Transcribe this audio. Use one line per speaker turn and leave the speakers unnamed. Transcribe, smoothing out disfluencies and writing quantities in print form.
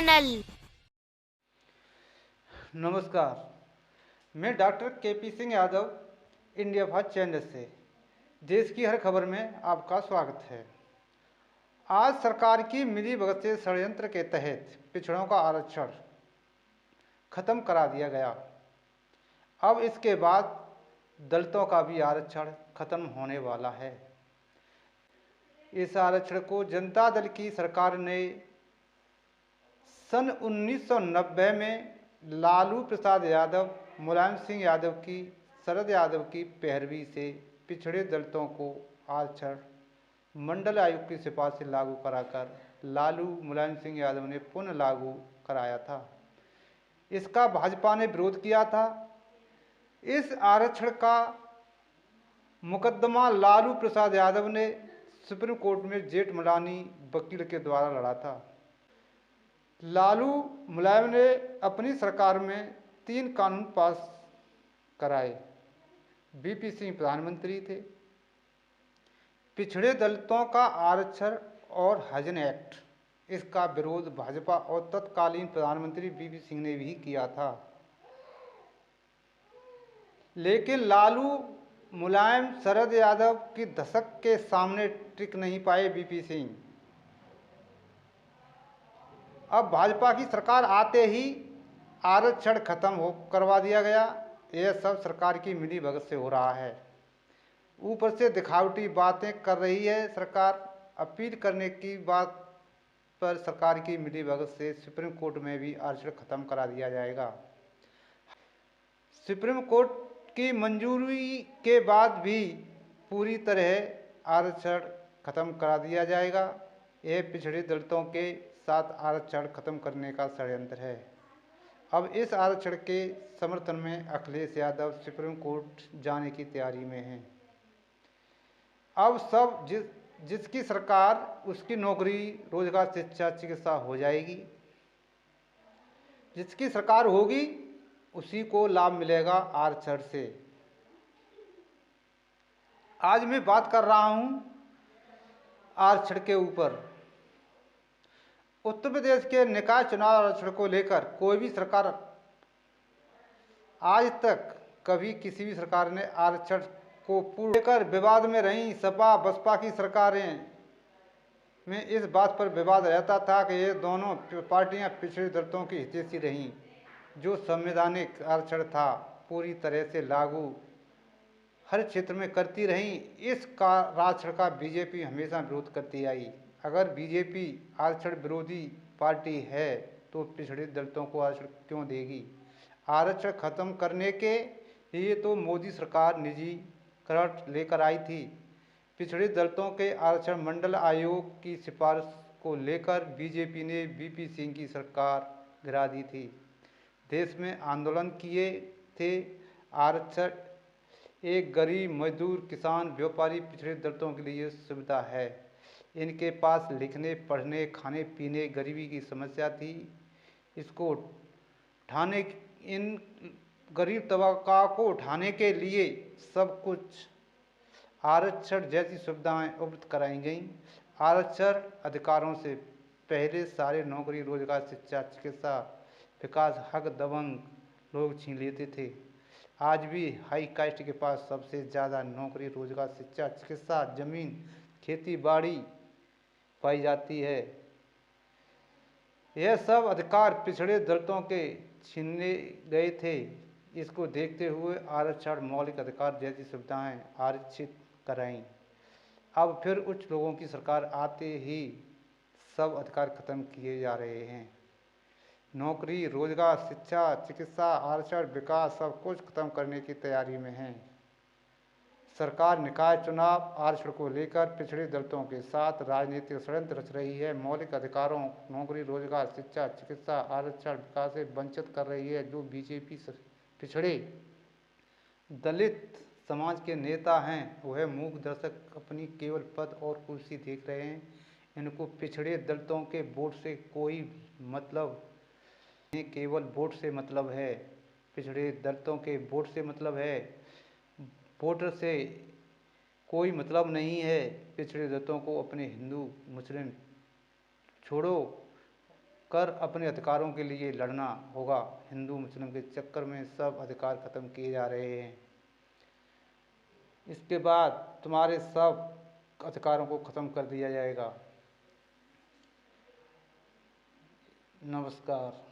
Channel.
नमस्कार, मैं doctor KP Singh Yadav, India first channel से देश की हर खबर में आपका स्वागत है। आज सरकार की मिलीभगत से षड्यंत्र के तहत पिछड़ों का आरक्षण खत्म करा दिया गया। अब इसके बाद दलितों का भी आरक्षण खत्म होने वाला है। इस आरक्षण को जनता दल की सरकार ने सन 1990 में लालू प्रसाद यादव, मुलायम सिंह यादव की, शरद यादव की पैरवी से पिछड़े दलितों को आरक्षण मंडल आयोग की सिफारिश से लागू कराकर लालू मुलायम सिंह यादव ने पुनः लागू कराया था। इसका भाजपा ने विरोध किया था। इस आरक्षण का मुकदमा लालू प्रसाद यादव ने सुप्रीम कोर्ट में जेठमलानी वकील के द्वारा लड़ा था। लालू मुलायम ने अपनी सरकार में 3 कानून पास कराए। बीपी सिंह प्रधानमंत्री थे। पिछड़े दलितों का आरक्षण और हरिजन एक्ट, इसका विरोध भाजपा और तत्कालीन प्रधानमंत्री बीपी सिंह ने भी किया था। लेकिन लालू मुलायम, शरद यादव की दशक के सामने टिक नहीं पाए बीपी सिंह। अब भाजपा की सरकार आते ही आरक्षण खत्म हो करवा दिया गया। यह सब सरकार की मिलीभगत से हो रहा है। ऊपर से दिखावटी बातें कर रही है सरकार। अपील करने की बात पर सरकार की मिलीभगत से सुप्रीम कोर्ट में भी आरक्षण खत्म करा दिया जाएगा। सुप्रीम कोर्ट की मंजूरी के बाद भी पूरी तरह आरक्षण खत्म करा दिया जाएगा। यह पिछड़े दलितों के साथ आरक्षण खत्म करने का षड्यंत्र है। अब इस आरक्षण के समर्थन में अखिलेश यादव सुप्रीम कोर्ट जाने की तैयारी में हैं। अब सब जिसकी सरकार, उसकी नौकरी, रोजगार, शिक्षा, चिकित्सा हो जाएगी। जिसकी सरकार होगी उसी को लाभ मिलेगा आरक्षण से। आज मैं बात कर रहा हूं आरक्षण के ऊपर। उत्तर प्रदेश के निकाय चुनाव आरक्षण को लेकर कोई भी सरकार आज तक कभी किसी भी सरकार ने आरक्षण को पूर्ण लेकर विवाद में रही। सपा बसपा की सरकारें में इस बात पर विवाद रहता था कि ये दोनों पार्टियां पिछड़े दलितों की हितैषी रहीं। जो संवैधानिक आरक्षण था पूरी तरह से लागू हर क्षेत्र में करती रहीं। इस का आरक्षण का बीजेपी हमेशा विरोध करती आई। अगर बीजेपी आरक्षण विरोधी पार्टी है तो पिछड़े दलितों को आरक्षण क्यों देगी? आरक्षण खत्म करने के लिए तो मोदी सरकार निजीकरण लेकर आई थी। पिछड़े दलितों के आरक्षण मंडल आयोग की सिफारिश को लेकर बीजेपी ने बीपी सिंह की सरकार गिरा दी थी। देश में आंदोलन किए थे। आरक्षण एक गरीब, मजदूर, किसान, व्यापारी, पिछड़े दलितों के लिए सुविधा है। इनके पास लिखने, पढ़ने, खाने पीने, गरीबी की समस्या थी। इसको उठाने, इन गरीब तबका को उठाने के लिए सब कुछ आरक्षण जैसी सुविधाएं उपलब्ध कराई गईं। आरक्षण अधिकारों से पहले सारे नौकरी, रोजगार, शिक्षा, चिकित्सा, विकास हक दबंग लोग छीन लेते थे। आज भी हाई कास्ट के पास सबसे ज़्यादा नौकरी, रोजगार, शिक्षा, चिकित्सा, जमीन, खेती बाड़ी पाई जाती है। यह सब अधिकार पिछड़े दलितों के छीने गए थे। इसको देखते हुए आरक्षण मौलिक अधिकार जैसी सुविधाएं आरक्षित कराई। अब फिर उच्च लोगों की सरकार आते ही सब अधिकार खत्म किए जा रहे हैं। नौकरी, रोजगार, शिक्षा, चिकित्सा, आरक्षण, विकास सब कुछ खत्म करने की तैयारी में है। सरकार निकाय चुनाव आरक्षण को लेकर पिछड़े दलितों के साथ राजनीतिक षड्यंत्र रच रही है। मौलिक अधिकारों, नौकरी, रोजगार, शिक्षा, चिकित्सा, आरक्षण, विकास से वंचित कर रही है। जो बीजेपी पिछड़े दलित समाज के नेता हैं वह मूक दर्शक अपनी केवल पद और कुर्सी देख रहे हैं। इनको पिछड़े दलितों के वोट से कोई मतलब, केवल वोट से मतलब है। पिछड़े दलितों के वोट से मतलब है। वोटर से कोई मतलब नहीं है। पिछड़े दलितों को अपने हिंदू मुस्लिम छोड़ो, कर अपने अधिकारों के लिए लड़ना होगा। हिंदू मुस्लिम के चक्कर में सब अधिकार खत्म किए जा रहे हैं। इसके बाद तुम्हारे सब अधिकारों को खत्म कर दिया जाएगा। नमस्कार।